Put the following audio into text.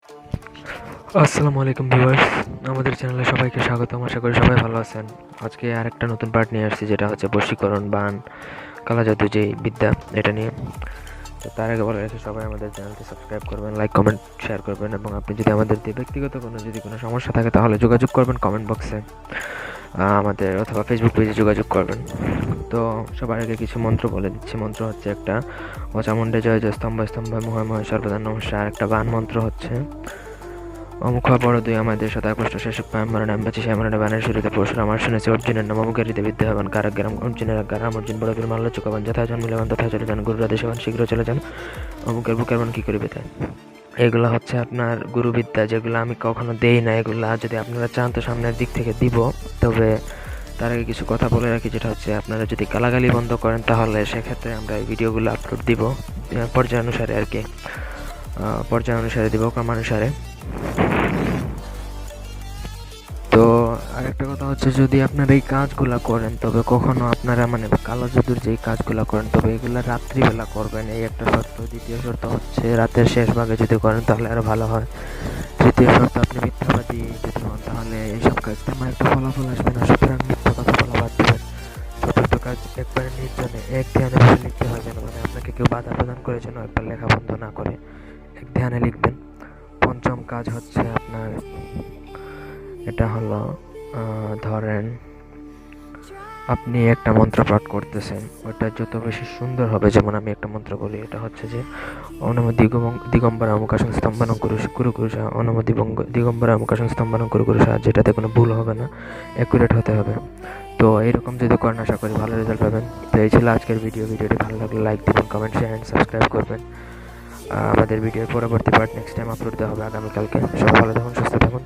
আসসালামু আলাইকুম ভিউয়ার্স, আমাদের চ্যানেলে সবাইকে স্বাগতম। আশা করি সবাই ভালো আছেন। আজকে আরেকটা নতুন পার্ট নিয়ে আসছি, যেটা হচ্ছে বশীকরণ, বান, কালা জাদু যেই বিদ্যা, এটা নিয়ে। তো তার আগে বলে রাখি, সবাই আমাদের চ্যানেলটি সাবস্ক্রাইব করবেন, লাইক কমেন্ট শেয়ার করবেন, এবং আপনি যদি আমাদের দিয়ে ব্যক্তিগত কোনো সমস্যা থাকে তাহলে যোগাযোগ করবেন কমেন্ট বক্সে আমাদের, অথবা ফেসবুক পেজে যোগাযোগ করবেন। তো সবার আগে কিছু মন্ত্র বলে দিচ্ছি। মন্ত্র হচ্ছে একটা ও চামুণ্ডে জয় জয় স্তম্ভ স্তম্ভ মহায় মহায় সর্বদা নমস্কার। আর একটা বান মন্ত্র হচ্ছে অমুখ বড় দুই আমাদের সদা কষ্ট শেষ পায়মার নাম বাঁচি শ্যামার বানের শুরুতে পরশুর আমার শুনেছি অর্জুনের নাম অমুকের হৃদয় বিদ্যা হবেন কারাগ্রাম অর্জুনের আজ্ঞারাম অর্জুন বড় বীর মাল্য চুকাবান যথা জন্মিলেবান তথা চলে যান গুরুরা দেশবান শীঘ্র চলে যান অমুকের বুকের মান কী করিবে তাই। এগুলো হচ্ছে আপনার গুরুবিদ্যা, যেগুলো আমি কখনো দেই না। এগুলা যদি আপনারা চান তো সামনের দিক থেকে দিব। তবে তার আগে কিছু কথা বলে রাখি, যেটা হচ্ছে আপনারা যদি গালাগালি বন্ধ করেন তাহলে সেক্ষেত্রে আমরা এই ভিডিওগুলো আপলোড দিব পর্যায়ানুসারে আর কি, পর্যায়ানুসারে দিব, ক্রমানুসারে। তো আরেকটা কথা হচ্ছে, যদি আপনারা এই কাজগুলা করেন তবে কখনো আপনারা কালো জাদুর যেই কাজগুলা করেন তবে এগুলা রাত্রিবেলা করবেন, এই একটা শর্ত। দ্বিতীয় শর্ত হচ্ছে রাতের শেষ ভাগে যদি করেন তাহলে আরো ভালো হয়। তৃতীয় শর্ত, আপনি মিথ্যাবাদী যদি হন তাহলে এইসব কাজ তেমন একটা ফলাফল আসবে না, সুতরাং মিথ্যা কথা বলা বাদ দেবেন। চতুর্থ কাজ, একবারে নির্জনে এক ধ্যানে বসে লিখতে হয়, যেন আপনাকে কেউ বাধা প্রদান করে যেন একবার লেখা বন্ধ না করে এক ধ্যানে লিখবেন। পঞ্চম কাজ হচ্ছে আপনার, এটা হলো ধরেন আপনি একটা মন্ত্র পাঠ করতেছেন, ওটা যত বেশি সুন্দর হবে, যেমন আমি একটা মন্ত্র বলি, এটা হচ্ছে যে অনম দিগম্বরা মুখাসন স্তম্ভন কুরু কুরুষা, অনম দিগম্বরা মুখাসন স্তম্ভন কুরু কুরুষা, যেটাতে কোনো ভুল হবে না, অ্যাকুরেট হতে হবে। তো এইরকম যদি করেন আশা করি ভালো রেজাল্ট পাবেন। তো এই ছিল আজকের ভিডিওটি ভালো লাগলে লাইক দেবেন, কমেন্ট শেয়ার অ্যান্ড সাবস্ক্রাইব করবেন। আমাদের ভিডিওর পরবর্তী পার্ট নেক্সট টাইম আপলোড দেওয়া হবে আগামীকালকে। সবাই ভালো থাকুন, সুস্থ থাকুন।